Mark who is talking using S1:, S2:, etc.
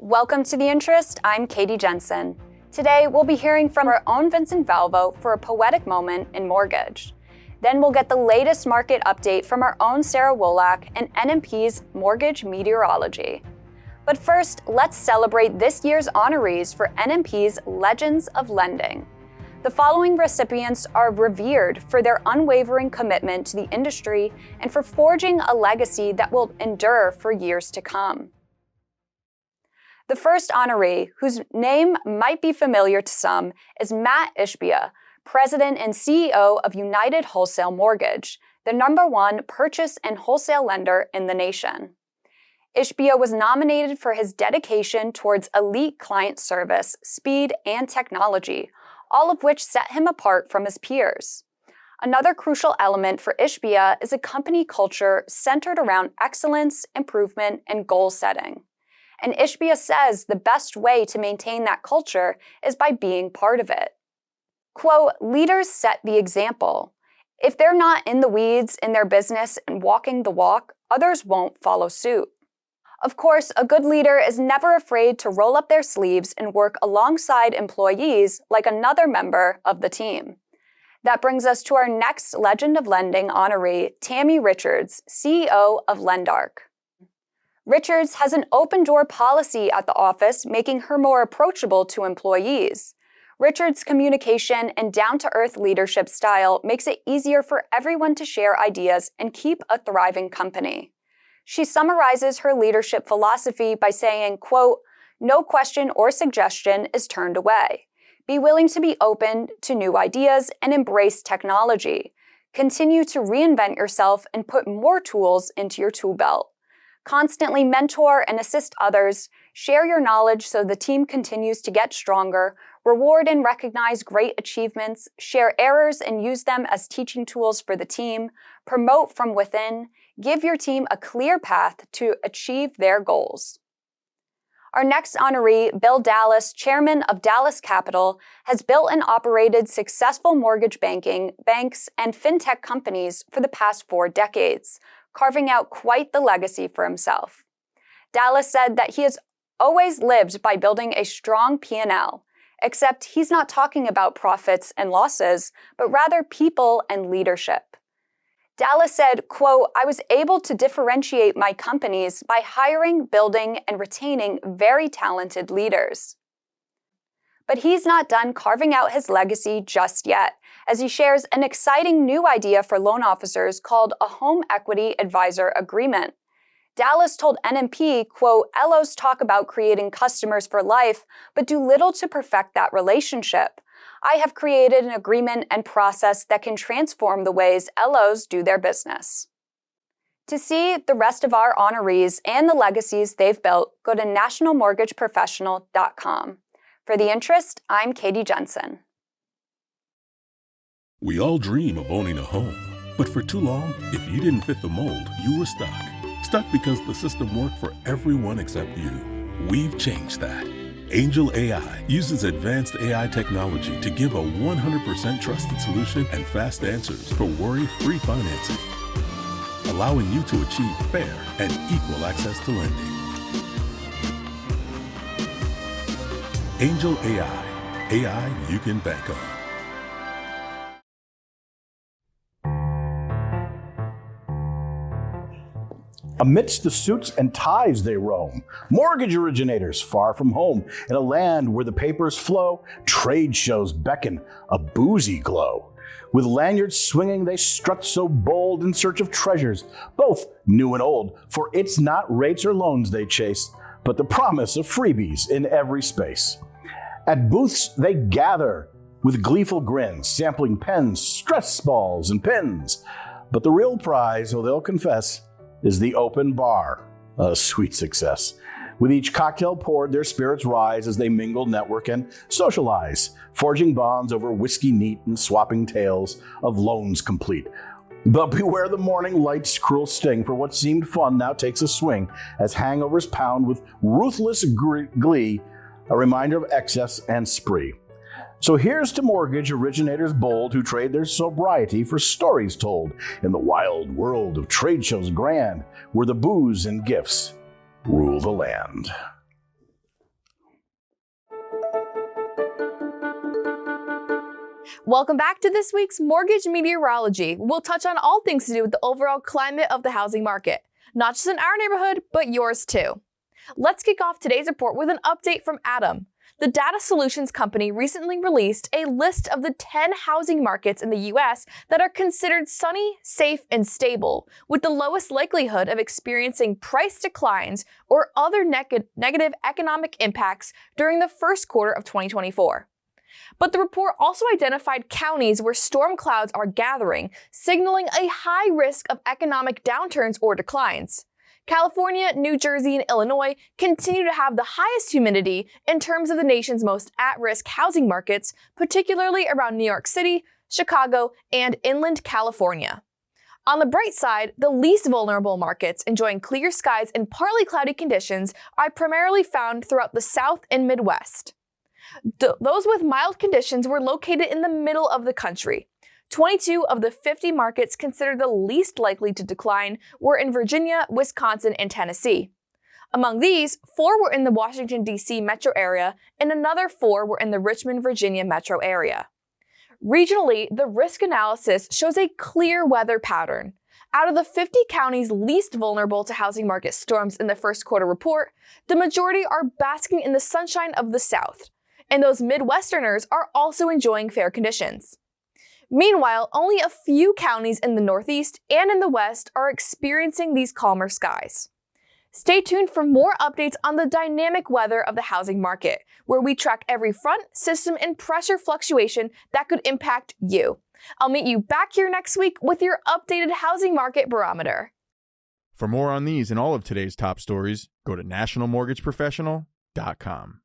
S1: Welcome to The Interest. I'm Katie Jensen. Today, we'll be hearing from our own Vincent Valvo for a poetic moment in mortgage. Then we'll get the latest market update from our own Sarah Wolak and NMP's mortgage meteorology. But first, let's celebrate this year's honorees for NMP's Legends of Lending. The following recipients are revered for their unwavering commitment to the industry and for forging a legacy that will endure for years to come. The first honoree, whose name might be familiar to some, is Matt Ishbia, President and CEO of United Wholesale Mortgage, the #1 purchase and wholesale lender in the nation. Ishbia was nominated for his dedication towards elite client service, speed, and technology, all of which set him apart from his peers. Another crucial element for Ishbia is a company culture centered around excellence, improvement, and goal setting. And Ishbia says the best way to maintain that culture is by being part of it. Quote, "Leaders set the example. If they're not in the weeds in their business and walking the walk, others won't follow suit." Of course, a good leader is never afraid to roll up their sleeves and work alongside employees like another member of the team. That brings us to our next Legend of Lending honoree, Tammy Richards, CEO of Lendark. Richards has an open-door policy at the office, making her more approachable to employees. Richards' communication and down-to-earth leadership style makes it easier for everyone to share ideas and keep a thriving company. She summarizes her leadership philosophy by saying, quote, "No question or suggestion is turned away. Be willing to be open to new ideas and embrace technology. Continue to reinvent yourself and put more tools into your tool belt. Constantly mentor and assist others. Share your knowledge so the team continues to get stronger. Reward and recognize great achievements. Share errors and use them as teaching tools for the team. Promote from within. Give your team a clear path to achieve their goals." Our next honoree, Bill Dallas, chairman of Dallas Capital, has built and operated successful mortgage banking, banks, and fintech companies for the past 4 decades, carving out quite the legacy for himself. Dallas said that he has always lived by building a strong P&L, except he's not talking about profits and losses, but rather people and leadership. Dallas said, quote, "I was able to differentiate my companies by hiring, building, and retaining very talented leaders." But he's not done carving out his legacy just yet, as he shares an exciting new idea for loan officers called a Home Equity Advisor Agreement. Dallas told NMP, quote, "LOs talk about creating customers for life, but do little to perfect that relationship. I have created an agreement and process that can transform the ways LOs do their business." To see the rest of our honorees and the legacies they've built, go to nationalmortgageprofessional.com. For The Interest, I'm Katie Jensen.
S2: We all dream of owning a home, but for too long, if you didn't fit the mold, you were stuck. Stuck because the system worked for everyone except you. We've changed that. Angel AI uses advanced AI technology to give a 100% trusted solution and fast answers for worry-free financing, allowing you to achieve fair and equal access to lending. Angel AI. AI you can bank on.
S3: Amidst the suits and ties they roam, mortgage originators far from home, in a land where the papers flow, trade shows beckon a boozy glow. With lanyards swinging, they strut so bold in search of treasures, both new and old, for it's not rates or loans they chase, but the promise of freebies in every space. At booths they gather with gleeful grins, sampling pens, stress balls, and pins. But the real prize, they'll confess, is the open bar, a sweet success. With each cocktail poured, their spirits rise as they mingle, network, and socialize, forging bonds over whiskey neat and swapping tales of loans complete. But beware the morning light's cruel sting, for what seemed fun now takes a swing as hangovers pound with ruthless glee, a reminder of excess and spree. So here's to mortgage originators bold who trade their sobriety for stories told in the wild world of trade shows grand, where the booze and gifts rule the land.
S4: Welcome back to this week's Mortgage Meteorology. We'll touch on all things to do with the overall climate of the housing market, not just in our neighborhood, but yours too. Let's kick off today's report with an update from Adam. The data solutions company recently released a list of the 10 housing markets in the US that are considered sunny, safe, and stable, with the lowest likelihood of experiencing price declines or other negative economic impacts during the first quarter of 2024. But the report also identified counties where storm clouds are gathering, signaling a high risk of economic downturns or declines. California, New Jersey, and Illinois continue to have the highest humidity in terms of the nation's most at-risk housing markets, particularly around New York City, Chicago, and inland California. On the bright side, the least vulnerable markets enjoying clear skies and partly cloudy conditions are primarily found throughout the South and Midwest. Those with mild conditions were located in the middle of the country. 22 of the 50 markets considered the least likely to decline were in Virginia, Wisconsin, and Tennessee. Among these, 4 were in the Washington, D.C. metro area, and another 4 were in the Richmond, Virginia metro area. Regionally, the risk analysis shows a clear weather pattern. Out of the 50 counties least vulnerable to housing market storms in the first quarter report, the majority are basking in the sunshine of the South, and those Midwesterners are also enjoying fair conditions. Meanwhile, only a few counties in the Northeast and in the West are experiencing these calmer skies. Stay tuned for more updates on the dynamic weather of the housing market, where we track every front, system, and pressure fluctuation that could impact you. I'll meet you back here next week with your updated housing market barometer.
S5: For more on these and all of today's top stories, go to nationalmortgageprofessional.com.